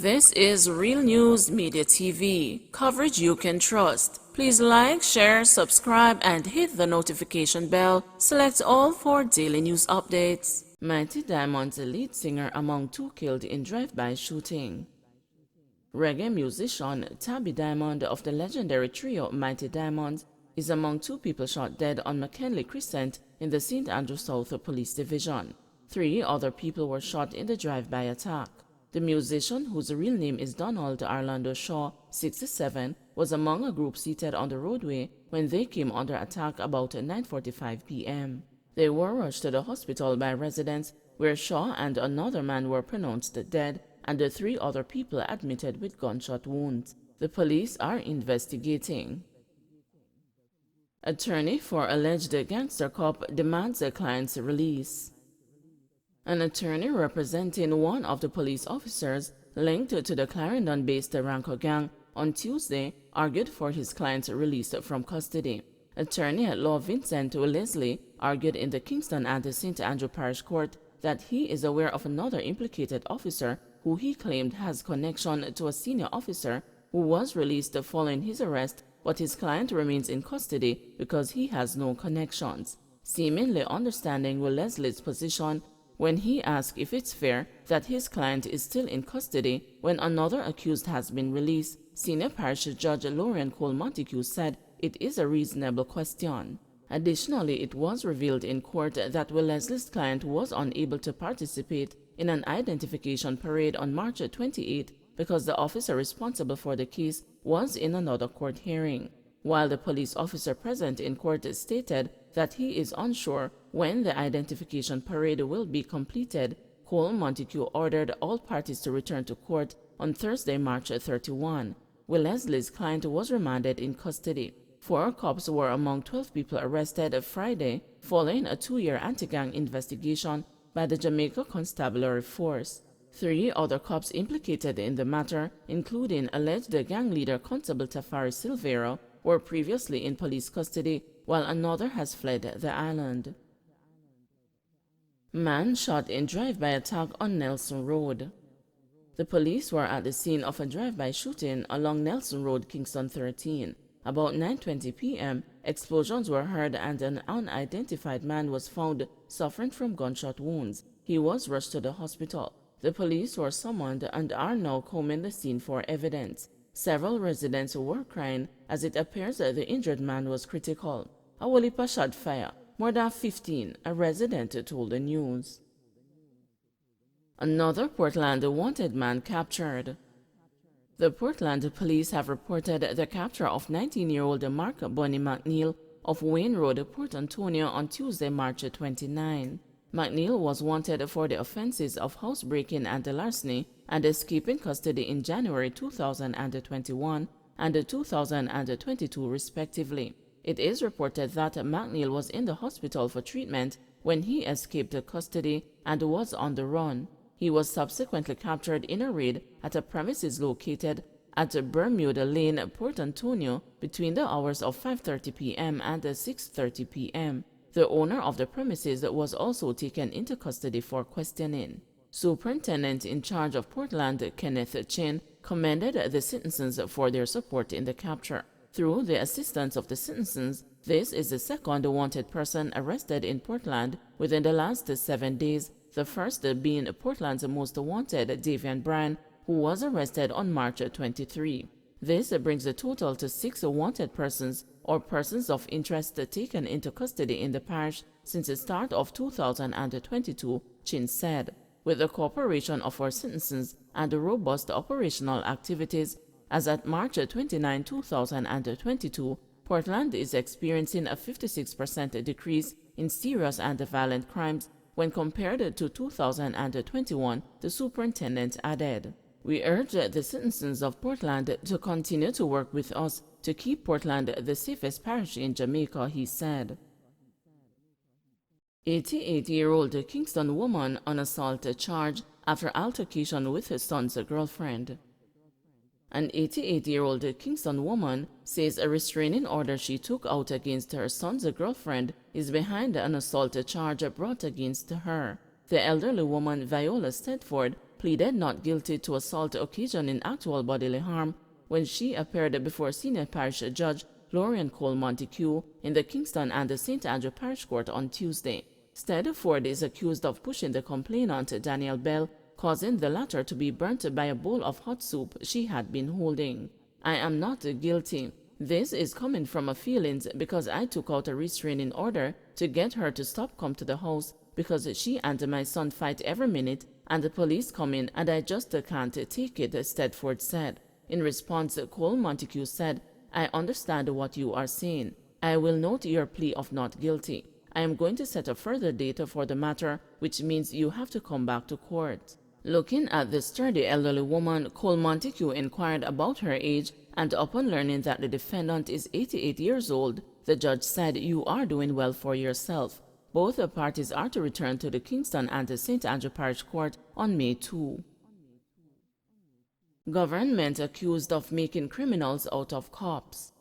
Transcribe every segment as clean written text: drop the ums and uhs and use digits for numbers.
This is Real News Media TV, coverage you can trust. Please like, share, subscribe, and hit the notification bell. Select all for daily news updates. Mighty Diamond's lead singer among two killed in drive-by shooting. Reggae musician Tabby Diamond of the legendary trio Mighty Diamonds is among two people shot dead on McKinley Crescent in the St. Andrew South Police Division. 3 other people were shot in the drive-by attack. The musician, whose real name is Donald Orlando Shaw, 67, was among a group seated on the roadway when they came under attack about 9:45 p.m. They were rushed to the hospital by residents, where Shaw and another man were pronounced dead and the 3 other people admitted with gunshot wounds. The police are investigating. Attorney for alleged gangster cop demands a client's release. An attorney representing one of the police officers linked to the Clarendon-based Ranko gang on Tuesday argued for his client's release from custody. Attorney at law Vincent Leslie argued in the Kingston and the St. Andrew Parish Court that he is aware of another implicated officer who he claimed has connection to a senior officer who was released following his arrest, but his client remains in custody because he has no connections. Seemingly understanding Leslie's position when he asked if it's fair that his client is still in custody when another accused has been released, Senior Parish Judge Lauren Cole Montague said it is a reasonable question. Additionally, it was revealed in court that Leslie's client was unable to participate in an identification parade on March 28 because the officer responsible for the case was in another court hearing, while the police officer present in court stated that he is unsure when the identification parade will be completed. Cole Montague ordered all parties to return to court on Thursday, March 31. Leslie's client was remanded in custody. 4 cops were among 12 people arrested Friday following a 2-year anti-gang investigation by the Jamaica Constabulary Force. 3 other cops implicated in the matter, including alleged gang leader Constable Tafari Silvero, were previously in police custody, while another has fled the island. Man shot in drive-by attack on Nelson Road. The police were at the scene of a drive-by shooting along Nelson Road, Kingston 13. About 9:20 p.m., explosions were heard and an unidentified man was found suffering from gunshot wounds. He was rushed to the hospital. The police were summoned and are now combing the scene for evidence. Several residents were crying as it appears that the injured man was critical. A whole heap of shot fire, more than 15, a resident told the news. Another Portland wanted man captured. The Portland police have reported the capture of 19-year-old Mark Bonnie McNeil of Wayne Road, Port Antonio on Tuesday, March 29. McNeil was wanted for the offenses of housebreaking and larceny and escaping custody in January 2021 and 2022 respectively. It is reported that McNeil was in the hospital for treatment when he escaped custody and was on the run. He was subsequently captured in a raid at a premises located at Bermuda Lane, Port Antonio, between the hours of 5:30 p.m. and 6:30 p.m. The owner of the premises was also taken into custody for questioning. Superintendent in charge of Portland, Kenneth Chin, commended the citizens for their support in the capture. Through the assistance of the citizens, this is the second wanted person arrested in Portland within the last 7 days, the first being Portland's most wanted Davian Bryan, who was arrested on March 23. This brings the total to 6 wanted persons or persons of interest taken into custody in the parish since the start of 2022, Chin said. With the cooperation of our citizens and robust operational activities, as at March 29, 2022, Portland is experiencing a 56% decrease in serious and violent crimes when compared to 2021, the superintendent added. We urge the citizens of Portland to continue to work with us to keep Portland the safest parish in Jamaica, he said. 88-year-old Kingston woman on assault charge after altercation with her son's girlfriend. An 88-year-old Kingston woman says a restraining order she took out against her son's girlfriend is behind an assault charge brought against her. The elderly woman, Viola Stedford, pleaded not guilty to assault occasioning actual bodily harm when she appeared before Senior Parish Judge Lorian Cole Montague in the Kingston and the St. Andrew Parish Court on Tuesday. Stead Ford is accused of pushing the complainant, Daniel Bell, causing the latter to be burnt by a bowl of hot soup she had been holding. "I am not guilty. This is coming from a feelings because I took out a restraining order to get her to stop come to the house because she and my son fight every minute and the police come in and I just can't take it," Stedford said. In response, Cole Montague said, "I understand what you are saying. I will note your plea of not guilty. I am going to set a further date for the matter, which means you have to come back to court." Looking at the sturdy elderly woman, Cole Montague inquired about her age, and upon learning that the defendant is 88 years old, the judge said, "You are doing well for yourself." Both parties are to return to the Kingston and the St. Andrew Parish Court on May 2. Government accused of making criminals out of cops.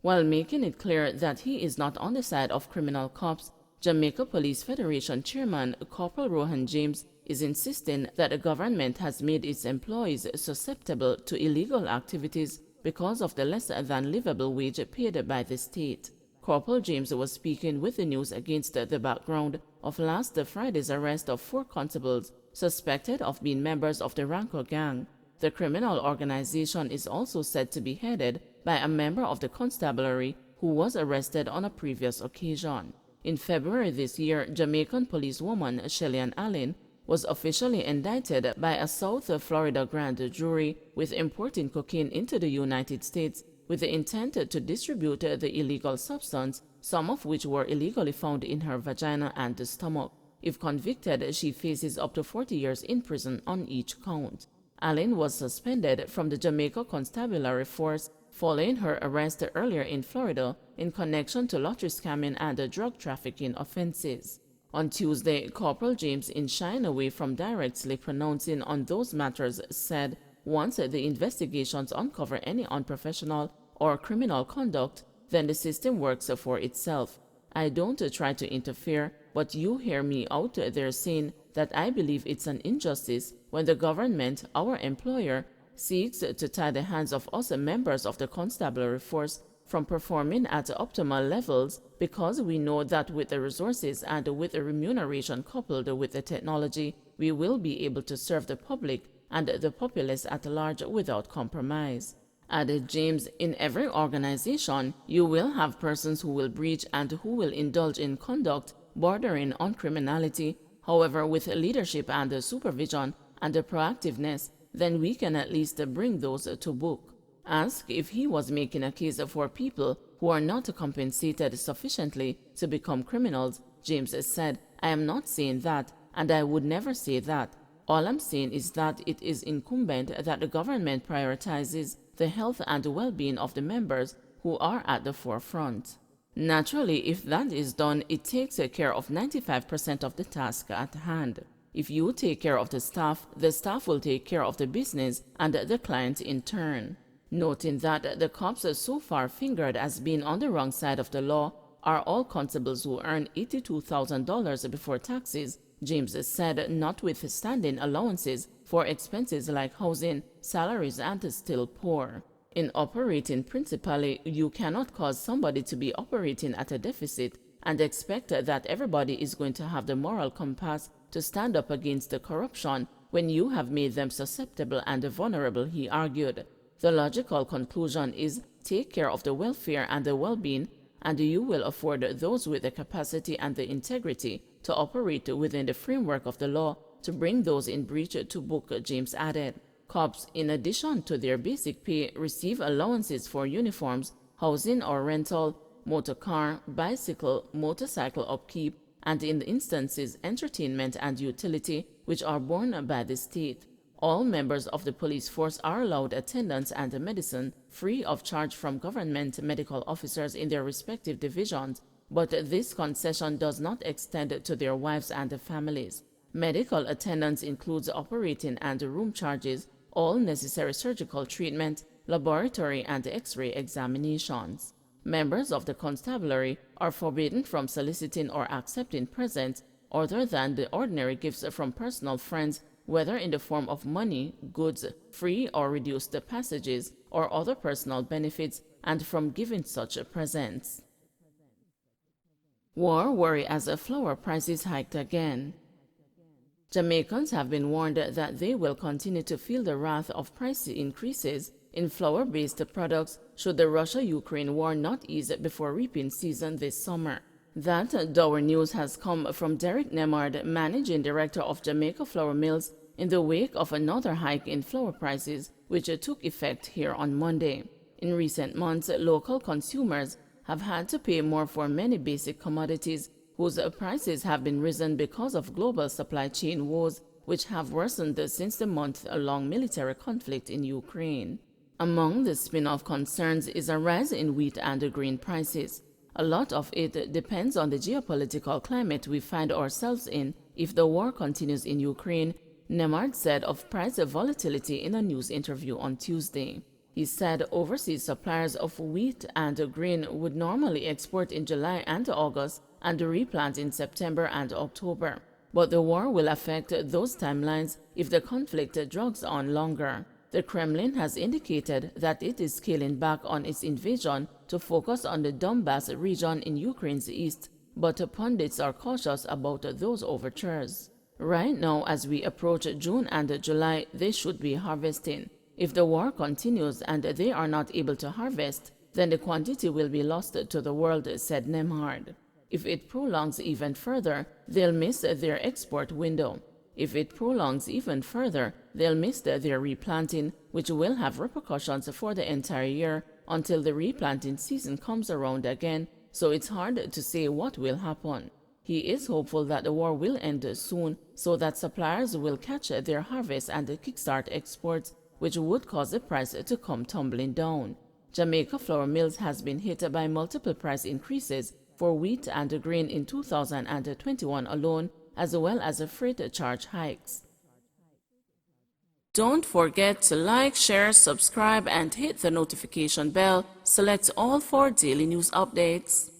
While making it clear that he is not on the side of criminal cops, Jamaica Police Federation Chairman Corporal Rohan James is insisting that the government has made its employees susceptible to illegal activities because of the less than livable wage paid by the state. Corporal James was speaking with the news against the background of last Friday's arrest of 4 constables suspected of being members of the Ranko gang. The criminal organization is also said to be headed by a member of the constabulary who was arrested on a previous occasion. In February this year, Jamaican policewoman Shellyan Allen was officially indicted by a South Florida grand jury with importing cocaine into the United States with the intent to distribute the illegal substance, some of which were illegally found in her vagina and stomach. If convicted, she faces up to 40 years in prison on each count. Allen was suspended from the Jamaica Constabulary Force following her arrest earlier in Florida in connection to lottery scamming and drug trafficking offenses. On Tuesday, Corporal James, in shying away from directly pronouncing on those matters, said, "Once the investigations uncover any unprofessional or criminal conduct, then the system works for itself. I don't try to interfere, but you hear me out there saying that I believe it's an injustice when the government, our employer, seeks to tie the hands of us members of the constabulary force from performing at optimal levels because we know that with the resources and with the remuneration coupled with the technology, we will be able to serve the public and the populace at large without compromise." Added James, "In every organization, you will have persons who will breach and who will indulge in conduct bordering on criminality. However, with leadership and supervision and proactiveness, then we can at least bring those to book." Asked if he was making a case for people who are not compensated sufficiently to become criminals, James said, "I am not saying that, and I would never say that. All I'm saying is that it is incumbent that the government prioritizes the health and well-being of the members who are at the forefront. Naturally, if that is done, it takes care of 95% of the task at hand. If you take care of the staff will take care of the business and the client in turn." Noting that the cops so far fingered as being on the wrong side of the law are all constables who earn $82,000 before taxes, James said, notwithstanding allowances for expenses like housing, salaries, and still poor. In operating principally, you cannot cause somebody to be operating at a deficit and expect that everybody is going to have the moral compass to stand up against the corruption when you have made them susceptible and vulnerable, he argued. The logical conclusion is take care of the welfare and the well-being, and you will afford those with the capacity and the integrity to operate within the framework of the law to bring those in breach to book, James added. Cops, in addition to their basic pay, receive allowances for uniforms, housing or rental, motor car, bicycle, motorcycle upkeep, and in instances entertainment and utility, which are borne by the state. All members of the police force are allowed attendance and medicine free of charge from government medical officers in their respective divisions, but this concession does not extend to their wives and families. Medical attendance includes operating and room charges, all necessary surgical treatment, laboratory and X-ray examinations. Members of the constabulary are forbidden from soliciting or accepting presents other than the ordinary gifts from personal friends whether in the form of money, goods, free or reduced passages, or other personal benefits, and from giving such presents. War worry as flour prices hiked again. Jamaicans have been warned that they will continue to feel the wrath of price increases in flour-based products should the Russia-Ukraine war not ease before reaping season this summer. That dour news has come from Derek Nemard, Managing Director of Jamaica Flour Mills, in the wake of another hike in flour prices, which took effect here on Monday. In recent months, local consumers have had to pay more for many basic commodities whose prices have been risen because of global supply chain woes, which have worsened since the month-long military conflict in Ukraine. Among the spin-off concerns is a rise in wheat and grain prices. A lot of it depends on the geopolitical climate we find ourselves in if the war continues in Ukraine, Nemard said of price volatility in a news interview on Tuesday. He said overseas suppliers of wheat and grain would normally export in July and August and replant in September and October. But the war will affect those timelines if the conflict drags on longer. The Kremlin has indicated that it is scaling back on its invasion to focus on the Donbas region in Ukraine's east, but pundits are cautious about those overtures. Right now, as we approach June and July, they should be harvesting. If the war continues and they are not able to harvest, then the quantity will be lost to the world, said Nemhard. If it prolongs even further, they'll miss their export window. If it prolongs even further, they'll miss their replanting, which will have repercussions for the entire year until the replanting season comes around again, so it's hard to say what will happen. He is hopeful that the war will end soon so that suppliers will catch their harvest and kickstart exports, which would cause the price to come tumbling down. Jamaica Flour Mills has been hit by multiple price increases for wheat and grain in 2021 alone, as well as freight charge hikes. Don't forget to like, share, subscribe, and hit the notification bell. Select all for daily news updates.